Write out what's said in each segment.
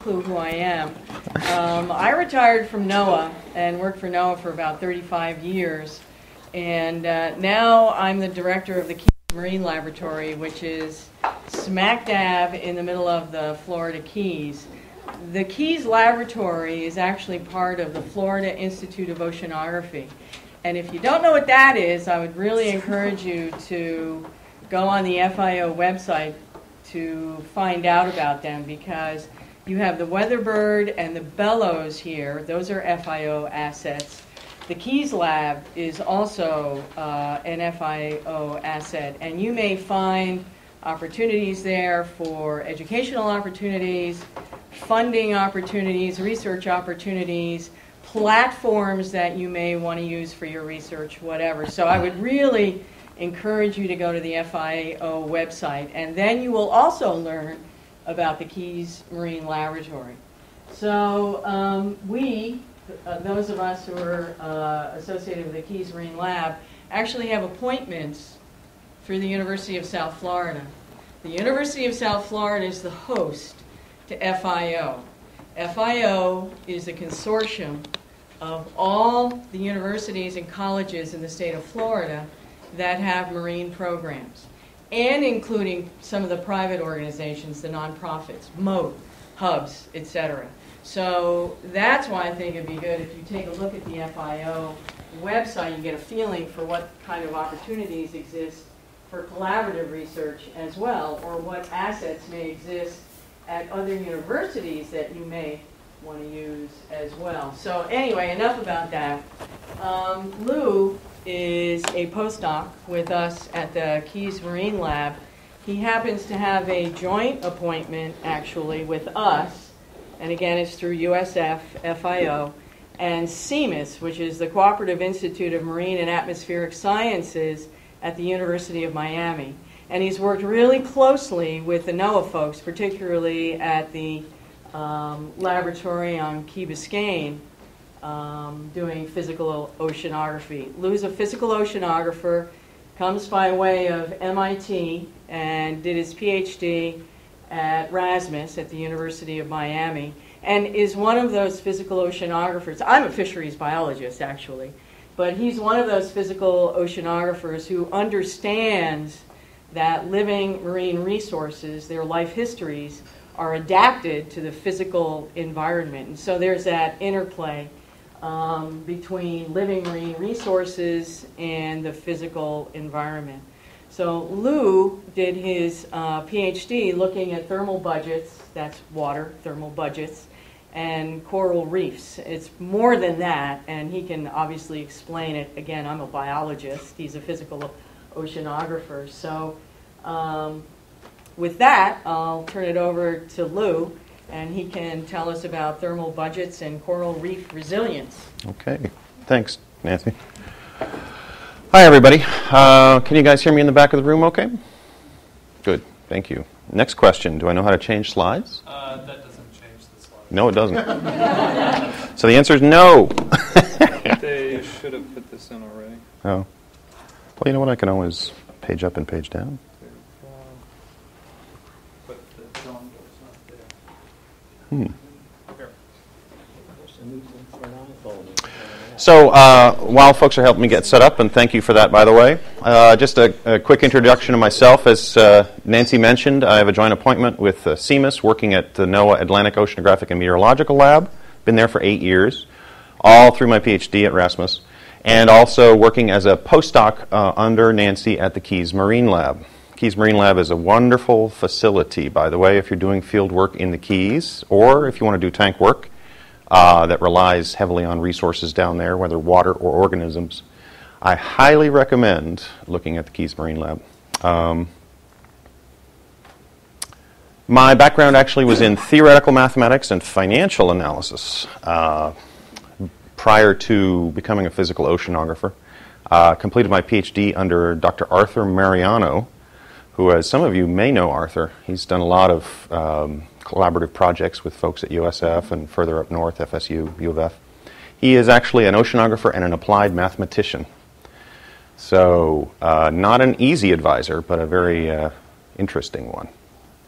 clue who I am. I retired from NOAA and worked for NOAA for about 35 years. And now I'm the director of the Keys Marine Laboratory, which is smack dab in the middle of the Florida Keys. The Keys Laboratory is actually part of the Florida Institute of Oceanography. And if you don't know what that is, I would really encourage you to go on the FIO website to find out about them, because you have the Weatherbird and the Bellows here. Those are FIO assets. The Keys Lab is also an FIO asset, and you may find opportunities there for educational opportunities, funding opportunities, research opportunities, platforms that you may want to use for your research, whatever. So I would really encourage you to go to the FIO website, and then you will also learn about the Keys Marine Laboratory. So those of us who are associated with the Keys Marine Lab actually have appointments through the University of South Florida. The University of South Florida is the host to FIO. FIO is a consortium of all the universities and colleges in the state of Florida that have marine programs, and including some of the private organizations, the nonprofits, MOAT, hubs, etc. So that's why I think it'd be good if you take a look at the FIO website and get a feeling for what kind of opportunities exist for collaborative research as well, or what assets may exist at other universities that you may want to use as well. So anyway, enough about that. Lou is a postdoc with us at the Keys Marine Lab. He happens to have a joint appointment, actually, with us, and again, it's through USF, FIO, and CIMAS, which is the Cooperative Institute of Marine and Atmospheric Sciences at the University of Miami. And he's worked really closely with the NOAA folks, particularly at the laboratory on Key Biscayne, doing physical oceanography. Lou's a physical oceanographer, comes by way of MIT, and did his PhD at Rasmus at the University of Miami, and is one of those physical oceanographers. I'm a fisheries biologist, actually, but he's one of those physical oceanographers who understands that living marine resources, their life histories, are adapted to the physical environment. And so there's that interplay between living marine resources and the physical environment. So Lou did his PhD looking at thermal budgets, that's water, thermal budgets, and coral reefs. It's more than that, and he can obviously explain it. Again, I'm a biologist. He's a physical oceanographer. So with that, I'll turn it over to Lou, and he can tell us about thermal budgets and coral reef resilience. Okay. Thanks, Nancy. Hi, everybody. Can you guys hear me in the back of the room okay? Good. Thank you. Next question. Do I know how to change slides? That doesn't change the slides. No, it doesn't. So the answer is no. They should have put this in already. Oh. Well, you know what? I can always page up and page down. But the John door's not there. Hmm. Here. So while folks are helping me get set up, and thank you for that, by the way, just a quick introduction of myself. As Nancy mentioned, I have a joint appointment with CIMAS, working at the NOAA Atlantic Oceanographic and Meteorological Lab. Been there for 8 years, all through my PhD at Rasmus, and also working as a postdoc under Nancy at the Keys Marine Lab. Keys Marine Lab is a wonderful facility, by the way, if you're doing field work in the Keys, or if you want to do tank work that relies heavily on resources down there, whether water or organisms. I highly recommend looking at the Keys Marine Lab. My background actually was in theoretical mathematics and financial analysis prior to becoming a physical oceanographer. Completed my PhD under Dr. Arthur Mariano, who, as some of you may know Arthur, he's done a lot of collaborative projects with folks at USF and further up north, FSU, U of F. He is actually an oceanographer and an applied mathematician. So not an easy advisor, but a very interesting one.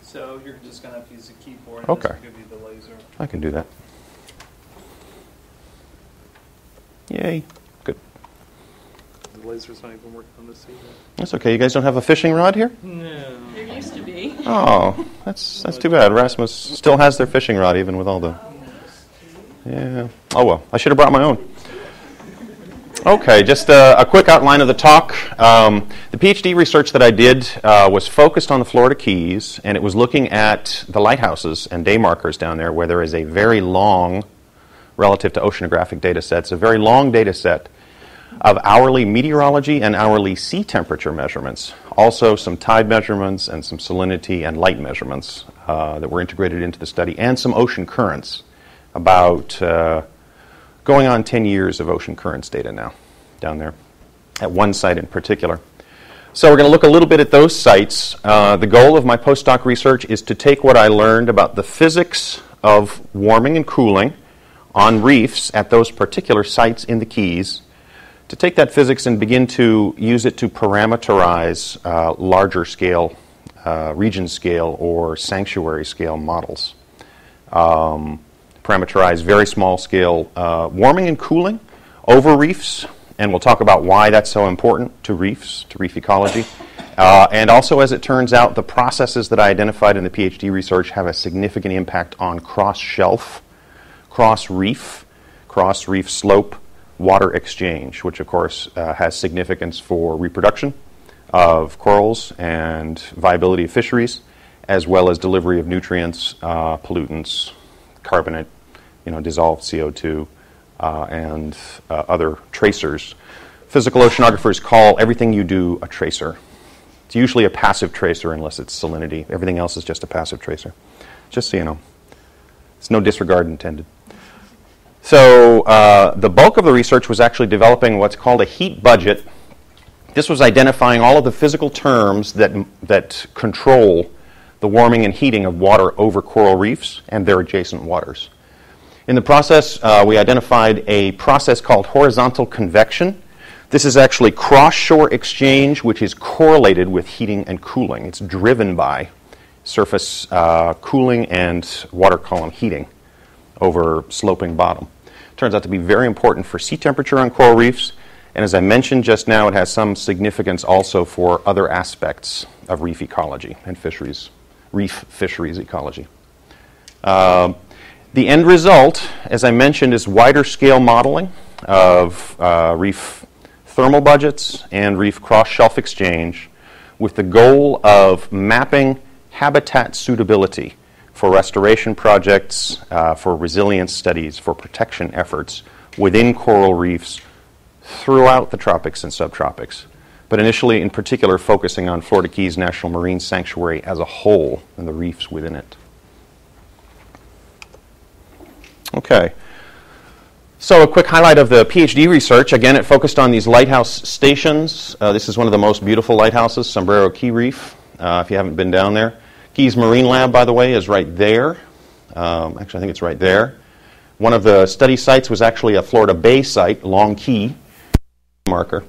So you're just going to have to use a keyboard. Okay. This will give you the laser. I can do that. Yay. Good. The laser's not even working on this either. That's okay. You guys don't have a fishing rod here? No. There used to be. Oh, that's too bad. Rasmus still has their fishing rod even with all the... Yeah. Oh, well. I should have brought my own. Okay, just a quick outline of the talk. The PhD research that I did was focused on the Florida Keys, and it was looking at the lighthouses and day markers down there where there is a very long, relative to oceanographic data sets, a very long data set of hourly meteorology and hourly sea temperature measurements. Also some tide measurements and some salinity and light measurements that were integrated into the study, and some ocean currents, about going on 10 years of ocean currents data now down there at one site in particular. So we're going to look a little bit at those sites. The goal of my postdoc research is to take what I learned about the physics of warming and cooling on reefs at those particular sites in the Keys, to take that physics and begin to use it to parameterize larger scale, region scale, or sanctuary scale models. Parameterize very small scale warming and cooling over reefs, and we'll talk about why that's so important to reefs, to reef ecology. And also, as it turns out, the processes that I identified in the PhD research have a significant impact on cross-shelf, cross-reef slope water exchange, which of course has significance for reproduction of corals and viability of fisheries, as well as delivery of nutrients, pollutants, carbonate, dissolved CO2, and other tracers. Physical oceanographers call everything you do a tracer. It's usually a passive tracer unless it's salinity. Everything else is just a passive tracer. Just so you know. It's no disregard intended. So the bulk of the research was actually developing what's called a heat budget. This was identifying all of the physical terms that control the warming and heating of water over coral reefs and their adjacent waters. In the process, we identified a process called horizontal convection. This is actually cross-shore exchange, which is correlated with heating and cooling. It's driven by surface cooling and water column heating over sloping bottom. Turns out to be very important for sea temperature on coral reefs, and as I mentioned just now, it has some significance also for other aspects of reef ecology and fisheries, reef fisheries ecology. The end result, as I mentioned, is wider scale modeling of reef thermal budgets and reef cross-shelf exchange, with the goal of mapping habitat suitability for restoration projects, for resilience studies, for protection efforts within coral reefs throughout the tropics and subtropics, but initially, in particular, focusing on Florida Keys National Marine Sanctuary as a whole and the reefs within it. Okay. So a quick highlight of the PhD research. Again, it focused on these lighthouse stations. This is one of the most beautiful lighthouses, Sombrero Key Reef, if you haven't been down there. Keys Marine Lab, by the way, is right there. Actually, I think it's right there. One of the study sites was actually a Florida Bay site, Long Key marker.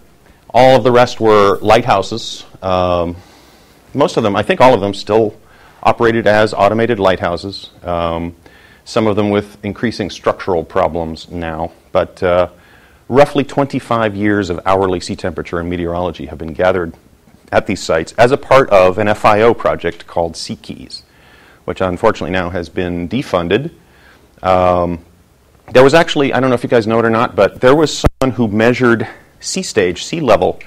All of the rest were lighthouses. Most of them, I think all of them, still operated as automated lighthouses. Some of them with increasing structural problems now. But roughly 25 years of hourly sea temperature and meteorology have been gathered at these sites as a part of an FIO project called Sea Keys, which unfortunately now has been defunded. There was actually, I don't know if you guys know it or not, but there was someone who measured sea level,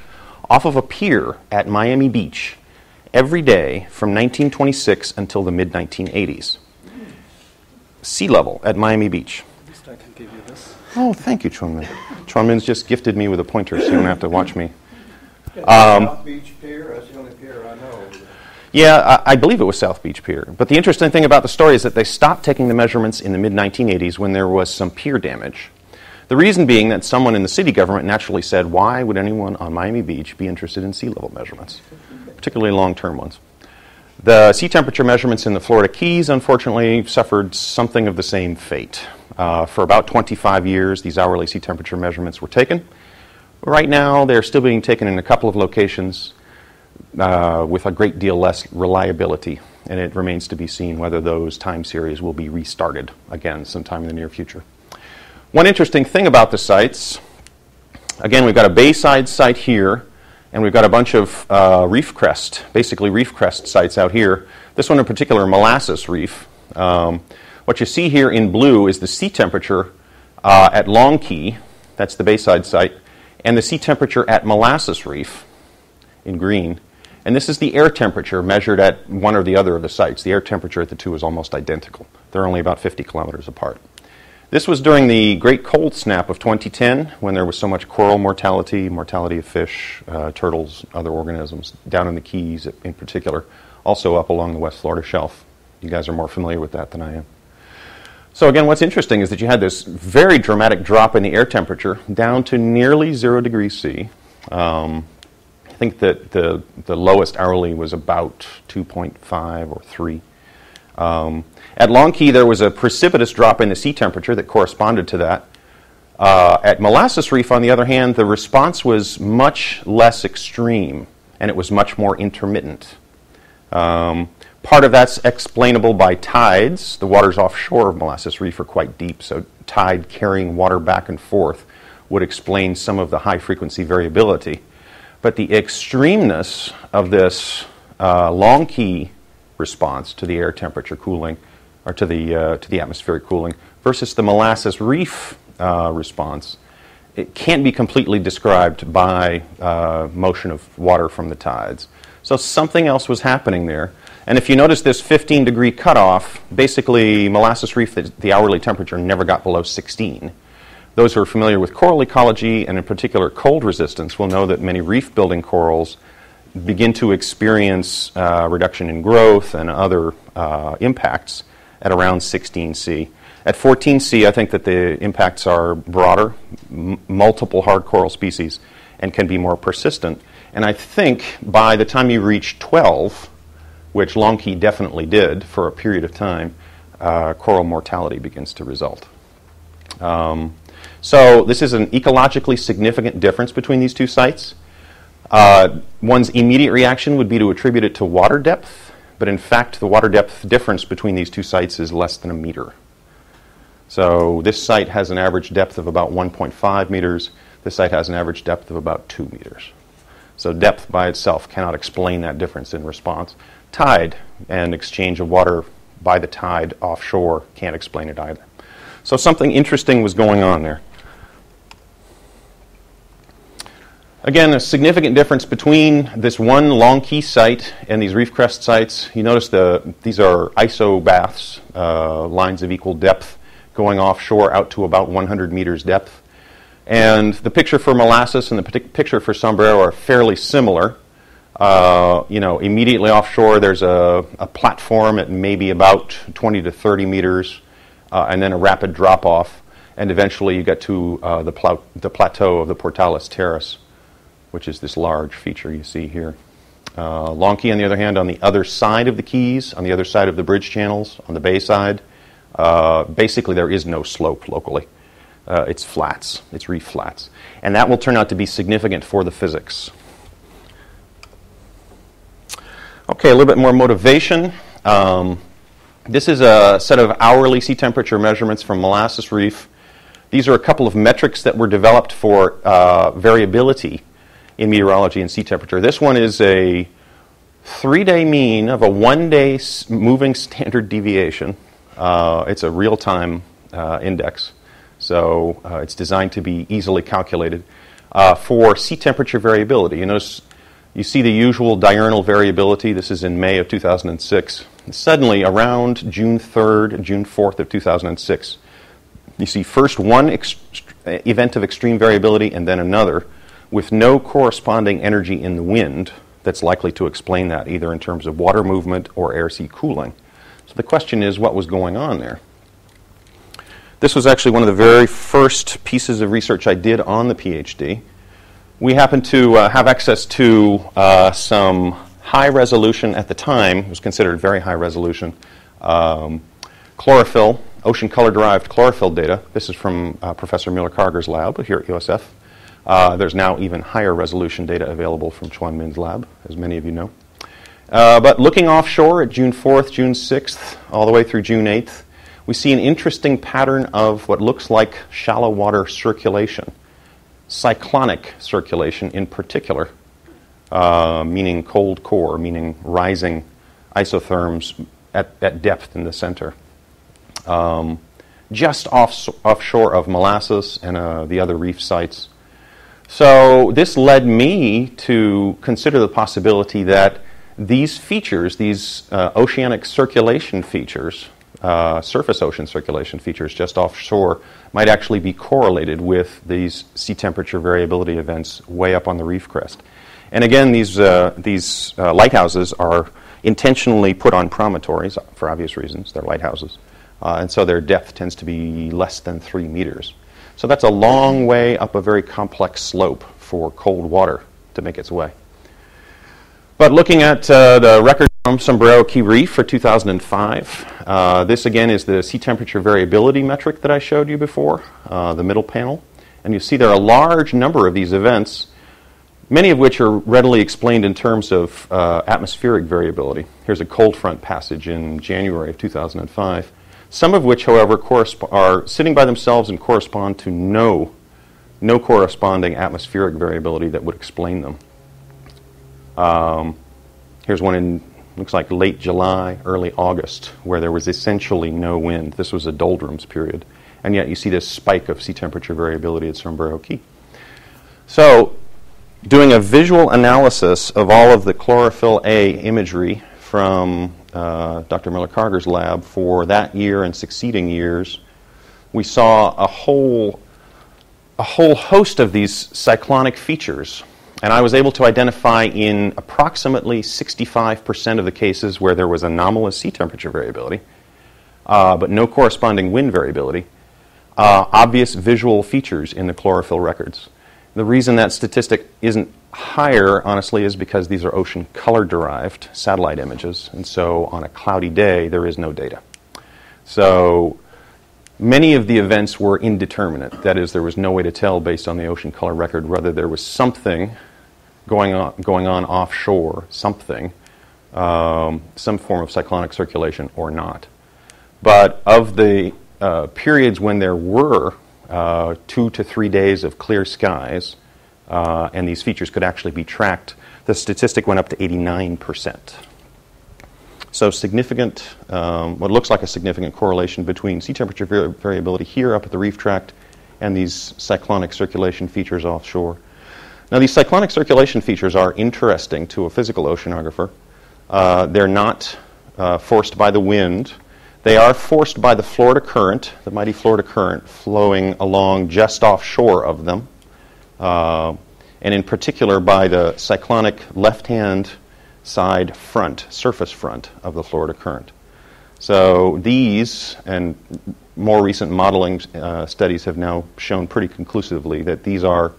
off of a pier at Miami Beach every day from 1926 until the mid-1980s. Sea level at Miami Beach. At least I can give you this. Oh, thank you, Chunmin. Chunmin's just gifted me with a pointer, so you don't have to watch me. South Beach Pier, that's the only pier I know. Yeah, I believe it was South Beach Pier. But the interesting thing about the story is that they stopped taking the measurements in the mid-1980s when there was some pier damage. The reason being that someone in the city government naturally said, why would anyone on Miami Beach be interested in sea level measurements, particularly long-term ones? The sea temperature measurements in the Florida Keys, unfortunately, suffered something of the same fate. For about 25 years, these hourly sea temperature measurements were taken. Right now, they're still being taken in a couple of locations with a great deal less reliability and it remains to be seen whether those time series will be restarted again sometime in the near future. One interesting thing about the sites, again, we've got a bayside site here, and we've got a bunch of reef crest, basically reef crest sites out here. This one in particular, Molasses Reef. What you see here in blue is the sea temperature at Long Key, that's the bayside site, and the sea temperature at Molasses Reef in green. And this is the air temperature measured at one or the other of the sites. The air temperature at the two is almost identical. They're only about 50 kilometers apart. This was during the great cold snap of 2010 when there was so much coral mortality, mortality of fish, turtles, other organisms, down in the Keys in particular, also up along the West Florida shelf. You guys are more familiar with that than I am. So again, what's interesting is that you had this very dramatic drop in the air temperature down to nearly 0 degrees C. I think that the lowest hourly was about 2.5 or 3. At Long Key, there was a precipitous drop in the sea temperature that corresponded to that. At Molasses Reef, on the other hand, the response was much less extreme, and it was much more intermittent. Part of that's explainable by tides. The waters offshore of Molasses Reef are quite deep, so tide carrying water back and forth would explain some of the high-frequency variability. But the extremeness of this Long Key response to the air temperature cooling, or to the atmospheric cooling, versus the Molasses Reef response, it can't be completely described by motion of water from the tides. So something else was happening there. And if you notice this 15-degree cutoff, basically Molasses Reef, the hourly temperature never got below 16. Those who are familiar with coral ecology, and in particular cold resistance, will know that many reef-building corals begin to experience reduction in growth and other impacts at around 16C. At 14C, I think that the impacts are broader, multiple hard coral species, and can be more persistent. And I think by the time you reach 12, which Long Key definitely did for a period of time, coral mortality begins to result. So this is an ecologically significant difference between these two sites. One's immediate reaction would be to attribute it to water depth, but in fact the water depth difference between these two sites is less than a meter. So this site has an average depth of about 1.5 meters. This site has an average depth of about 2 meters. So depth by itself cannot explain that difference in response. Tide and exchange of water by the tide offshore can't explain it either. So something interesting was going on there. Again, a significant difference between this one Long Key site and these reef crest sites. You notice these are isobaths, lines of equal depth going offshore out to about 100 meters depth. And the picture for Molasses and the picture for Sombrero are fairly similar. Immediately offshore there's a platform at maybe about 20 to 30 meters, and then a rapid drop-off, and eventually you get to the plateau of the Portales Terrace, which is this large feature you see here. Long Key, on the other hand, on the other side of the Keys, on the other side of the bridge channels, on the bay side, basically there is no slope locally. It's flats, it's reef flats. And that will turn out to be significant for the physics. Okay, a little bit more motivation. This is a set of hourly sea temperature measurements from Molasses Reef. These are a couple of metrics that were developed for variability in meteorology and sea temperature. This one is a 3-day mean of a 1-day moving standard deviation. It's a real-time index, so it's designed to be easily calculated for sea temperature variability. You notice you see the usual diurnal variability. This is in May of 2006. Suddenly, around June 3rd, June 4th of 2006, you see first one event of extreme variability and then another, with no corresponding energy in the wind that's likely to explain that, either in terms of water movement or air-sea cooling. So the question is, what was going on there? This was actually one of the very first pieces of research I did on the PhD. We happened to have access to some high resolution, at the time, it was considered very high resolution, chlorophyll, ocean color-derived chlorophyll data. This is from Professor Mueller-Karger's lab here at USF. There's now even higher resolution data available from Chuan Min's lab, as many of you know. But looking offshore at June 4th, June 6th, all the way through June 8th, we see an interesting pattern of what looks like shallow water circulation, cyclonic circulation in particular, meaning cold core, meaning rising isotherms at depth in the center. Just offshore of Molasses and the other reef sites. So this led me to consider the possibility that these features, these oceanic circulation features, surface ocean circulation features just offshore, might actually be correlated with these sea temperature variability events way up on the reef crest. And again, these lighthouses are intentionally put on promontories for obvious reasons. They're lighthouses. And so their depth tends to be less than 3 meters. So that's a long way up a very complex slope for cold water to make its way. But looking at the record from Sombrero Key Reef for 2005, this again is the sea temperature variability metric that I showed you before, the middle panel. And you see there are a large number of these events, many of which are readily explained in terms of atmospheric variability. Here's a cold front passage in January of 2005. Some of which, however, are sitting by themselves and correspond to no corresponding atmospheric variability that would explain them. Here's one in, looks like late July, early August, where there was essentially no wind. This was a doldrums period. And yet you see this spike of sea temperature variability at Sombrero Key. So, doing a visual analysis of all of the chlorophyll A imagery from Dr. Miller-Carter's lab for that year and succeeding years, we saw a whole host of these cyclonic features. And I was able to identify in approximately 65% of the cases where there was anomalous sea temperature variability, but no corresponding wind variability, obvious visual features in the chlorophyll records. The reason that statistic isn't higher, honestly, is because these are ocean color-derived satellite images, and so on a cloudy day, there is no data. So many of the events were indeterminate. That is, there was no way to tell based on the ocean color record whether there was something going on offshore, some form of cyclonic circulation or not. But of the periods when there were 2 to 3 days of clear skies, and these features could actually be tracked, the statistic went up to 89%. So significant, what looks like a significant correlation between sea temperature variability here up at the reef tract and these cyclonic circulation features offshore. Now, these cyclonic circulation features are interesting to a physical oceanographer. They're not forced by the wind. They are forced by the Florida current, the mighty Florida current, flowing along just offshore of them, and in particular by the cyclonic left-hand side front, surface front of the Florida current. So these, and more recent modeling studies have now shown pretty conclusively that these are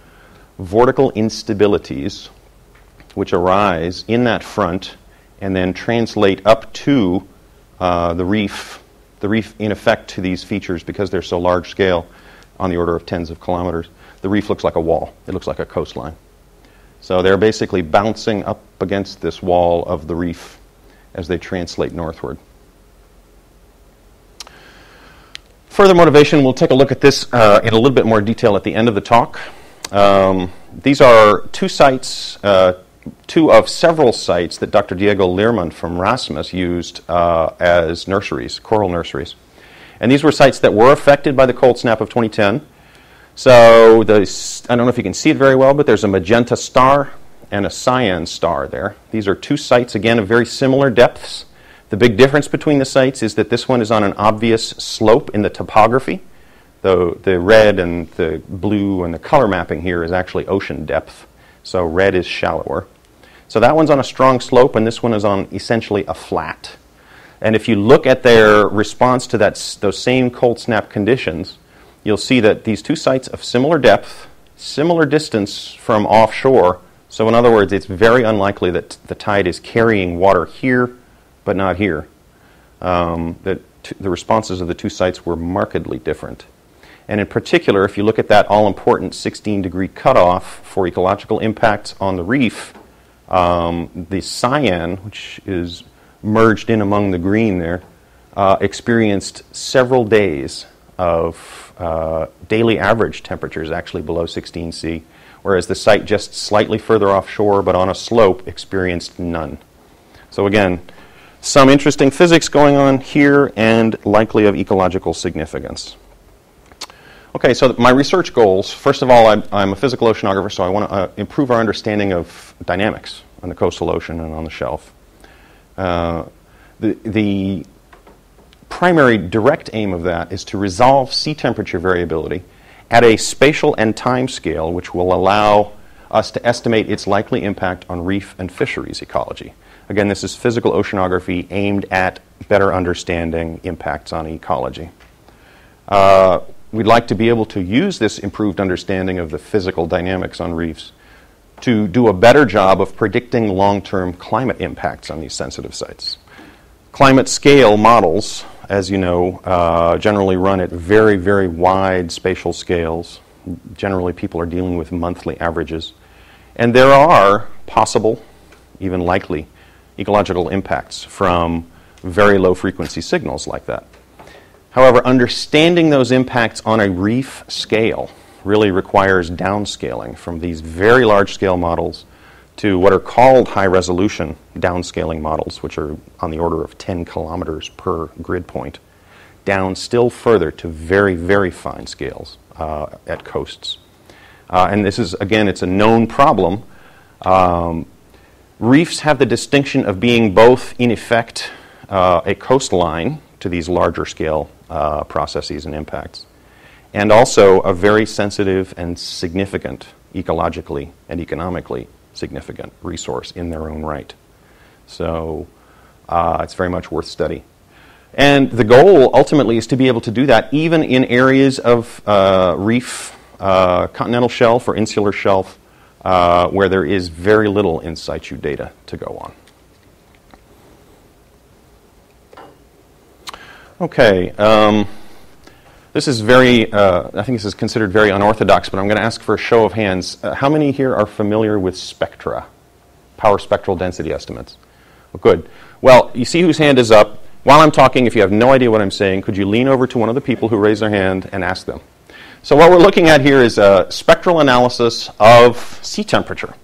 vortical instabilities which arise in that front and then translate up to the reef in effect to these features, because they're so large scale, on the order of tens of kilometers. The reef looks like a wall. It looks like a coastline. So they're basically bouncing up against this wall of the reef as they translate northward. Further motivation, we'll take a look at this in a little bit more detail at the end of the talk. These are two sites, two of several sites that Dr. Diego Lehrman from Rasmus used as nurseries, coral nurseries. And these were sites that were affected by the cold snap of 2010. So I don't know if you can see it very well, but there's a magenta star and a cyan star there. These are two sites, again, of very similar depths. The big difference between the sites is that this one is on an obvious slope in the topography. The red and the blue and the color mapping here is actually ocean depth. So red is shallower. So that one's on a strong slope, and this one is on essentially a flat. And if you look at their response to those same cold snap conditions, you'll see that these two sites of similar depth, similar distance from offshore. So in other words, it's very unlikely that the tide is carrying water here, but not here. The responses of the two sites were markedly different. And in particular, if you look at that all-important 16-degree cutoff for ecological impacts on the reef, The cyan, which is merged in among the green there, experienced several days of daily average temperatures actually below 16 C, whereas the site just slightly further offshore but on a slope experienced none. So again, some interesting physics going on here and likely of ecological significance. Okay, so my research goals, first of all, I'm a physical oceanographer, so I want to improve our understanding of dynamics on the coastal ocean and on the shelf. The primary direct aim of that is to resolve sea temperature variability at a spatial and time scale which will allow us to estimate its likely impact on reef and fisheries ecology. Again, this is physical oceanography aimed at better understanding impacts on ecology. We'd like to be able to use this improved understanding of the physical dynamics on reefs to do a better job of predicting long-term climate impacts on these sensitive sites. Climate scale models, as you know, generally run at very, very wide spatial scales. Generally, people are dealing with monthly averages. And there are possible, even likely, ecological impacts from very low frequency signals like that. However, understanding those impacts on a reef scale really requires downscaling from these very large scale models to what are called high resolution downscaling models, which are on the order of 10 kilometers per grid point, down still further to very, very fine scales at coasts. And this is, again, it's a known problem. Reefs have the distinction of being both, in effect, a coastline to these larger scale processes and impacts, and also a very sensitive and significant, ecologically and economically significant resource in their own right. So it's very much worth study. And the goal ultimately is to be able to do that even in areas of reef, continental shelf or insular shelf where there is very little in situ data to go on. Okay, this is very, I think this is considered very unorthodox, but I'm going to ask for a show of hands. How many here are familiar with spectra, power spectral density estimates? Well, good. Well, you see whose hand is up. While I'm talking, if you have no idea what I'm saying, could you lean over to one of the people who raised their hand and ask them? So what we're looking at here is a spectral analysis of sea temperature.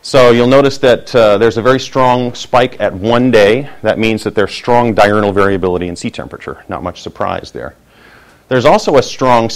So you'll notice that there's a very strong spike at 1 day. That means that there's strong diurnal variability in sea temperature. Not much surprise there. There's also a strong